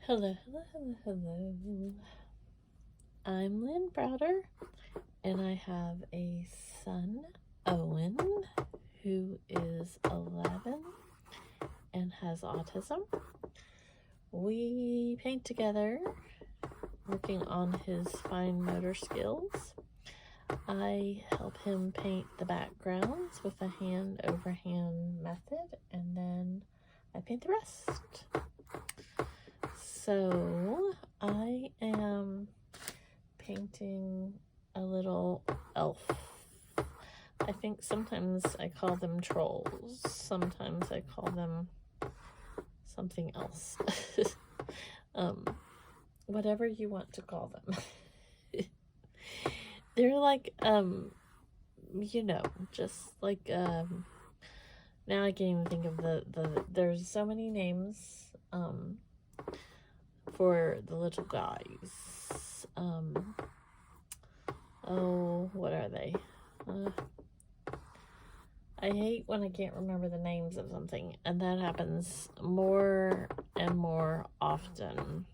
Hello, hello, hello, hello. I'm Lynn Browder, and I have a son, Owen, who is 11 and has autism. We paint together, working on his fine motor skills. I help him paint the backgrounds with a hand-over-hand method, and then I paint the rest. So I am painting a little elf. I think sometimes I call them trolls. Sometimes I call them something else. Whatever you want to call them. They're like, just like, now I can't even think of there's so many names, for the little guys. What are they? I hate when I can't remember the names of something, and that happens more and more often.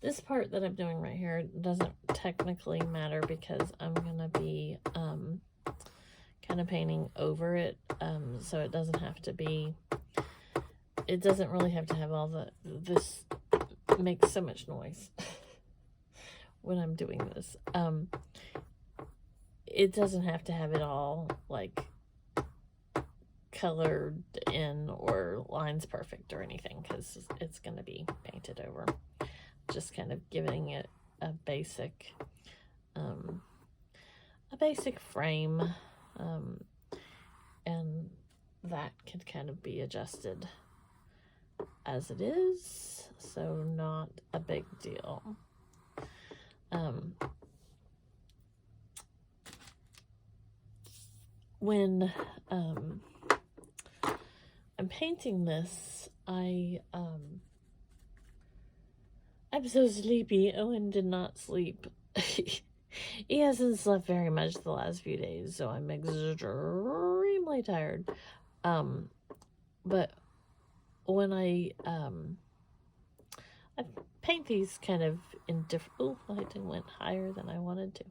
This part that I'm doing right here doesn't technically matter because I'm gonna be kind of painting over it, so it doesn't have to be, it doesn't really have to have all this makes so much noise when I'm doing this. It doesn't have to have it all like colored in or lines perfect or anything, because it's going to be painted over. Just kind of giving it a basic frame, and that can kind of be adjusted as it is, so not a big deal. When I'm painting this, I'm so sleepy. Owen did not sleep. He hasn't slept very much the last few days, so I'm extremely tired. But when I paint these kind of in different, I went higher than I wanted to.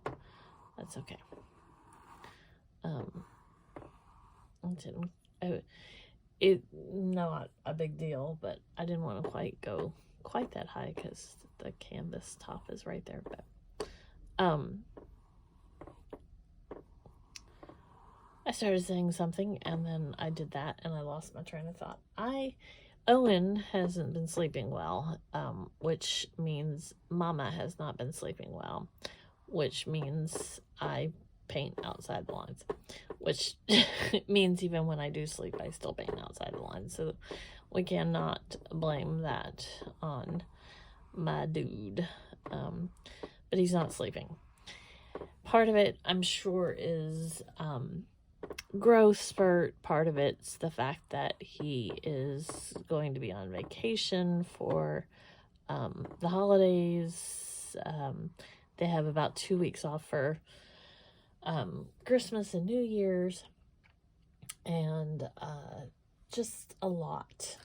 That's okay. It's not a big deal, but I didn't want to go quite that high because the canvas top is right there. But I started saying something, and then I did that, and I lost my train of thought. Owen hasn't been sleeping well, which means Mama has not been sleeping well, which means I paint outside the lines, which means even when I do sleep, I still paint outside the lines. So we cannot blame that on my dude. But he's not sleeping. Part of it, I'm sure, is growth spurt. Part of it's the fact that he is going to be on vacation for the holidays. They have about 2 weeks off for Christmas and New Year's, and just a lot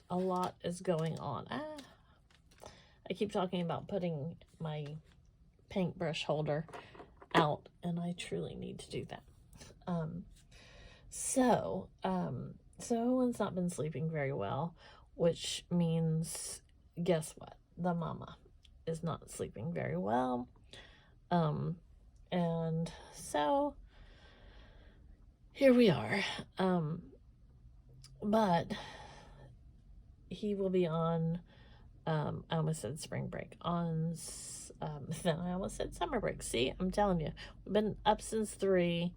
is going on. I keep talking about putting my paintbrush holder out, and I truly need to do that. So Owen's not been sleeping very well, which means, guess what? The mama is not sleeping very well. And so here we are. But he will be on, I almost said spring break, then I almost said summer break. See, I'm telling you, we've been up since 3,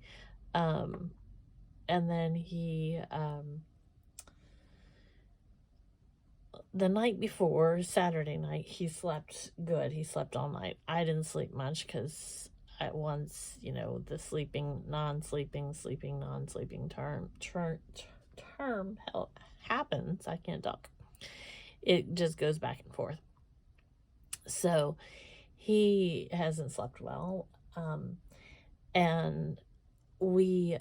and then he, the night before, Saturday night, he slept good. He slept all night. I didn't sleep much because at once, the sleeping, non-sleeping, sleeping, non-sleeping term happens. I can't talk. It just goes back and forth. So he hasn't slept well, and we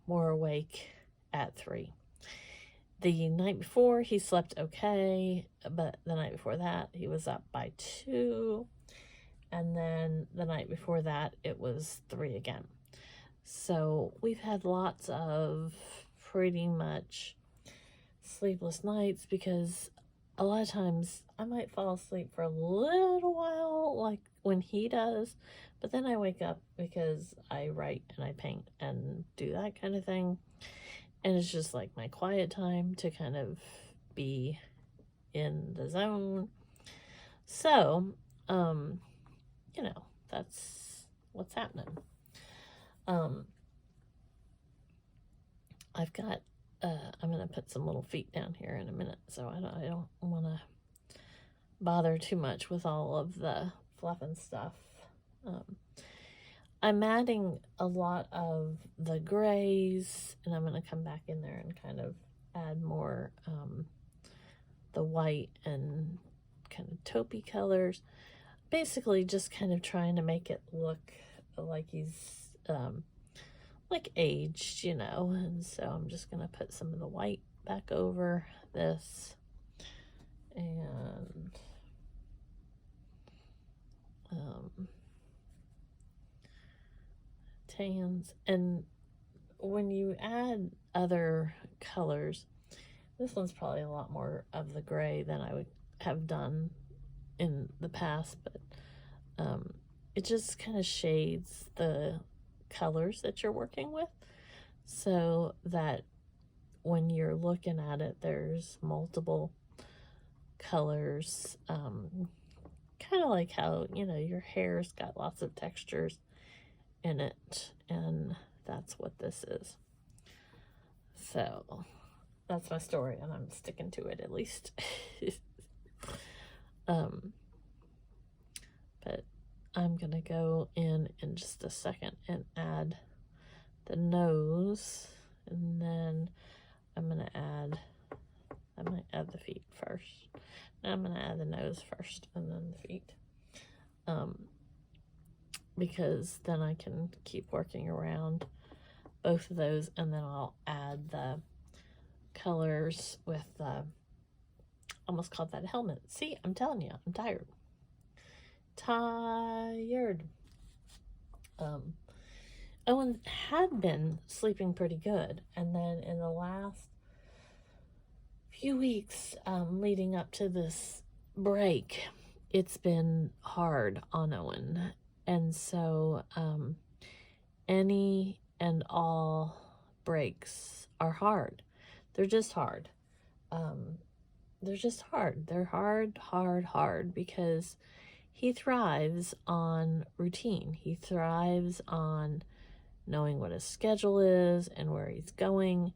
were awake at 3. The night before, he slept okay, but the night before that, he was up by 2. And then the night before that, it was 3 again. So we've had lots of pretty much sleepless nights because a lot of times I might fall asleep for a little while, like when he does, but then I wake up because I write and I paint and do that kind of thing. And it's just like my quiet time to kind of be in the zone. So, you know, that's what's happening. I've got, I'm going to put some little feet down here in a minute, so I don't want to bother too much with all of the fluff and stuff. I'm adding a lot of the grays, and I'm going to come back in there and kind of add more the white and kind of taupey colors. Basically just kind of trying to make it look like he's like aged, you know. And so I'm just going to put some of the white back over this and tans. And when you add other colors, this one's probably a lot more of the gray than I would have done in the past, but it just kind of shades the colors that you're working with so that when you're looking at it, there's multiple colors, kind of like how, you know, your hair's got lots of textures in it, and that's what this is. So that's my story, and I'm sticking to it at least. But I'm gonna go in just a second and add the nose, and then I might add the feet first. Now I'm gonna add the nose first and then the feet, because then I can keep working around both of those, and then I'll add the colors with the, almost called that helmet. See, I'm telling you, I'm tired. Owen had been sleeping pretty good, and then in the last few weeks leading up to this break, it's been hard on Owen. And so any and all breaks are hard. They're just hard. They're just hard. They're hard because he thrives on routine. He thrives on knowing what his schedule is and where he's going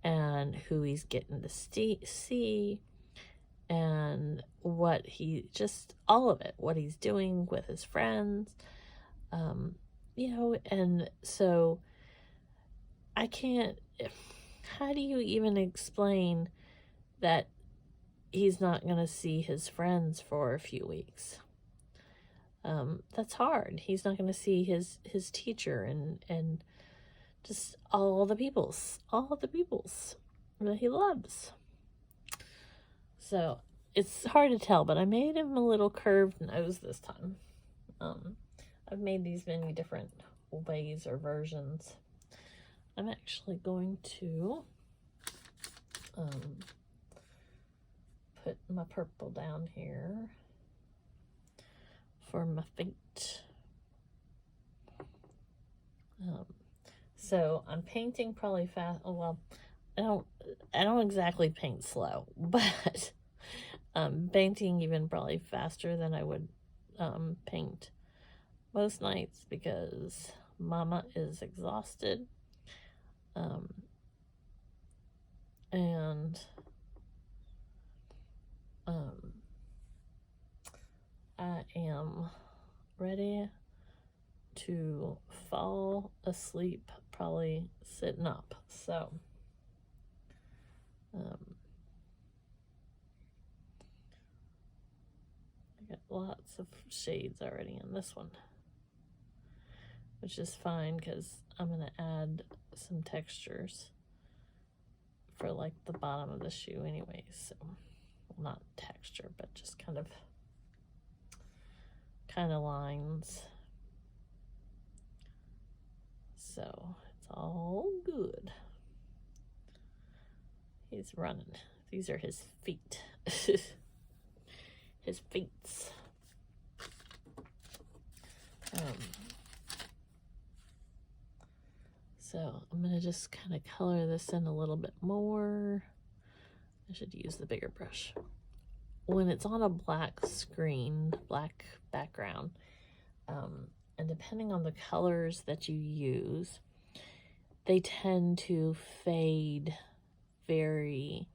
and who he's getting to see and what he, just all of it, what he's doing with his friends, you know. And so I can't, how do you even explain that he's not going to see his friends for a few weeks? That's hard. He's not going to see his teacher and just all the peoples that he loves. So it's hard to tell, but I made him a little curved nose this time. I've made these many different ways or versions. I'm actually going to put my purple down here for my feet. So I'm painting probably fast. Oh, well, I don't exactly paint slow, but painting even probably faster than I would paint most nights because Mama is exhausted. And I am ready to fall asleep, probably sitting up. So I got lots of shades already in this one, which is fine because I'm going to add some textures for like the bottom of the shoe anyway, so not texture, but just kind of lines. So it's all good. He's running. These are his feet. His feet. So I'm going to just kind of color this in a little bit more. I should use the bigger brush. When it's on a black screen, black background, and depending on the colors that you use, they tend to fade very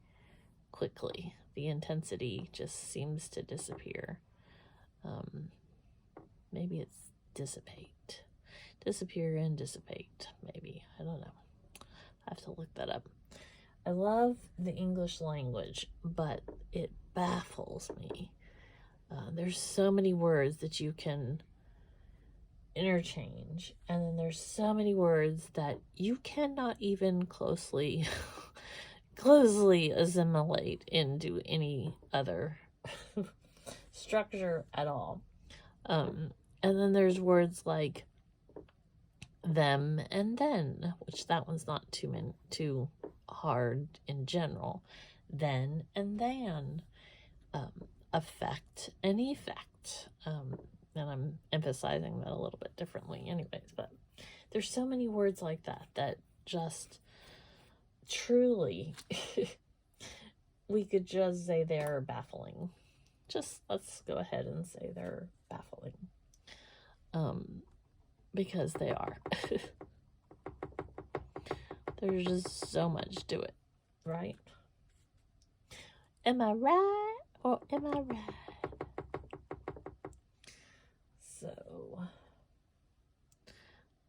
quickly. The intensity just seems to disappear. Maybe it's disappear and dissipate, maybe. I don't know. I have to look that up. I love the English language, but it baffles me. There's so many words that you can interchange, and then there's so many words that you cannot even closely assimilate into any other structure at all. And then there's words like them and then, which that one's not too hard in general. Then and then, affect and effect. And I'm emphasizing that a little bit differently anyways, but there's so many words like that just truly we could just say they're baffling. Just let's go ahead and say they're baffling. Because they are. There's just so much to it, right? Am I right or am I right? So,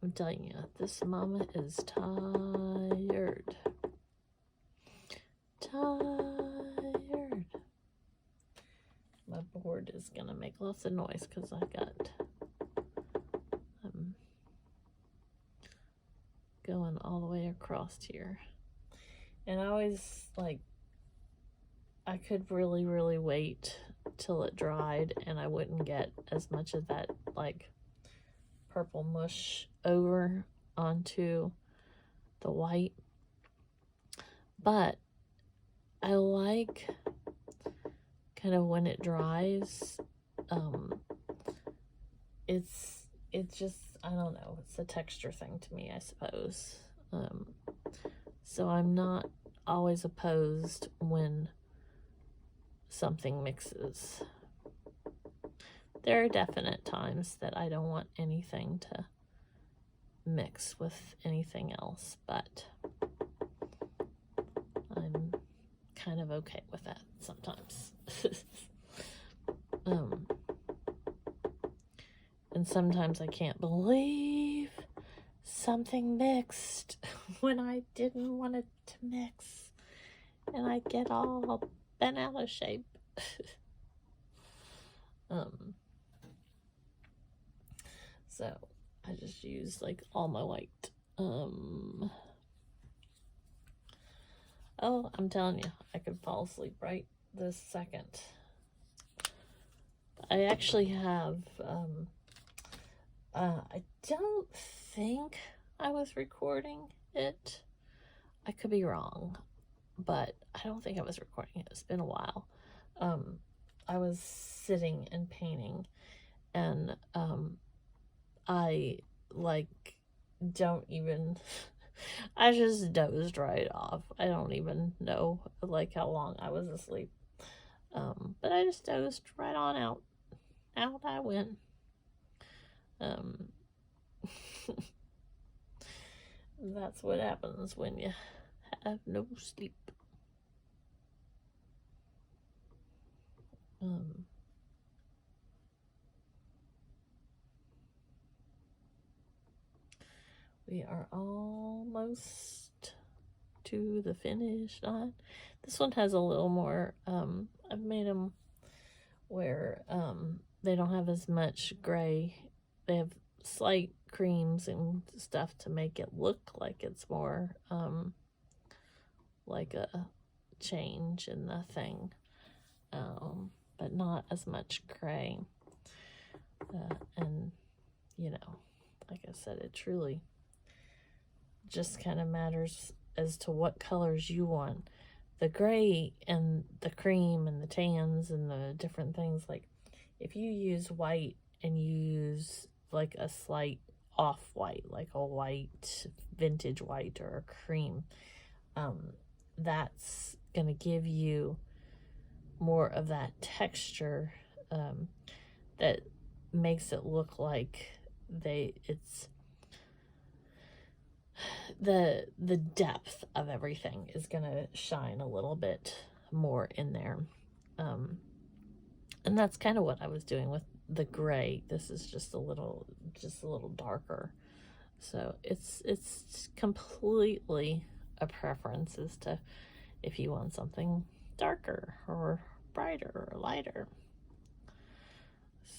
I'm telling you, this mama is tired. My board is gonna make lots of noise because I got going all the way across here. And I always, like, I could really wait till it dried and I wouldn't get as much of that, like, purple mush over onto the white. But I like kind of when it dries, it's just, I don't know, it's a texture thing to me, I suppose. So I'm not always opposed when something mixes. There are definite times that I don't want anything to mix with anything else, but I'm kind of okay with that sometimes. And sometimes I can't believe something mixed when I didn't want it to mix, and I get all bent out of shape. So I just use like all my white. Oh, I'm telling you, I could fall asleep right this second. I actually have, I don't think I was recording it. I could be wrong, but I don't think I was recording it. It's been a while. I was sitting and painting, and I like don't even I just dozed right off. I don't even know like how long I was asleep. But I just dozed right on out. Out I went. That's what happens when you have no sleep. We are almost to the finish line. This one has a little more, I've made them where they don't have as much gray. They have slight creams and stuff to make it look like it's more like a change in the thing, but not as much gray. And, you know, like I said, it truly just kind of matters as to what colors you want. The gray and the cream and the tans and the different things, like if you use white and you use like a slight off-white, like a white, vintage white or a cream, that's going to give you more of that texture that makes it look like it's the depth of everything is going to shine a little bit more in there. And that's kind of what I was doing with the gray. This is just a little darker. So it's completely a preference as to if you want something darker or brighter or lighter.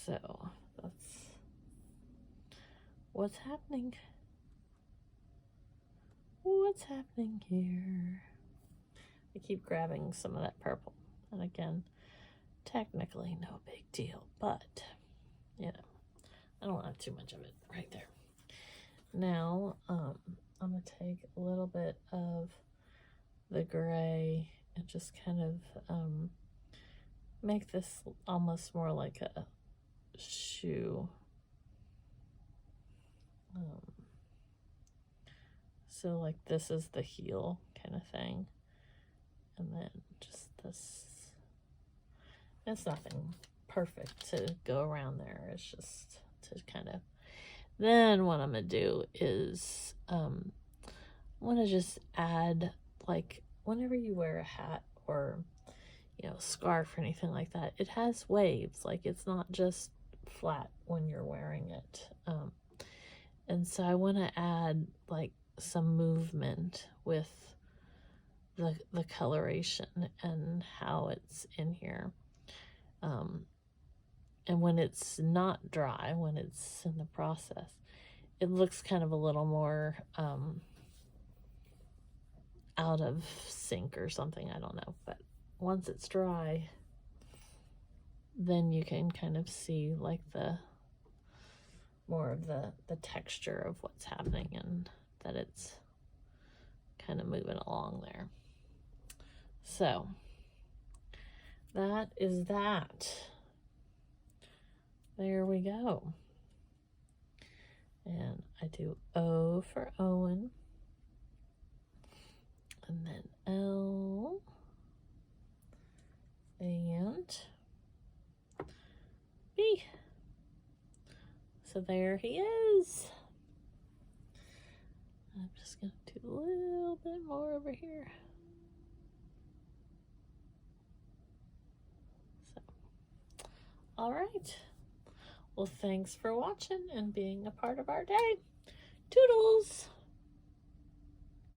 So that's what's happening. What's happening here? I keep grabbing some of that purple. And again, technically no big deal, but, you know, I don't have too much of it right there. Now, I'm going to take a little bit of the gray and just kind of make this almost more like a shoe. So like this is the heel kind of thing. And then just this. It's nothing perfect to go around there. It's just to kind of. Then what I'm going to do is I want to just add, like, whenever you wear a hat or, you know, scarf or anything like that, it has waves. Like, it's not just flat when you're wearing it. And so I want to add, like, some movement with the coloration and how it's in here. And when it's not dry, when it's in the process, it looks kind of a little more out of sync or something, I don't know. But once it's dry, then you can kind of see like the more of the texture of what's happening and that it's kind of moving along there. So that is that. There we go. And I do O for Owen. And then L. And B. So there he is. I'm just going to do a little bit more over here. So, all right. Well, thanks for watching and being a part of our day. Toodles!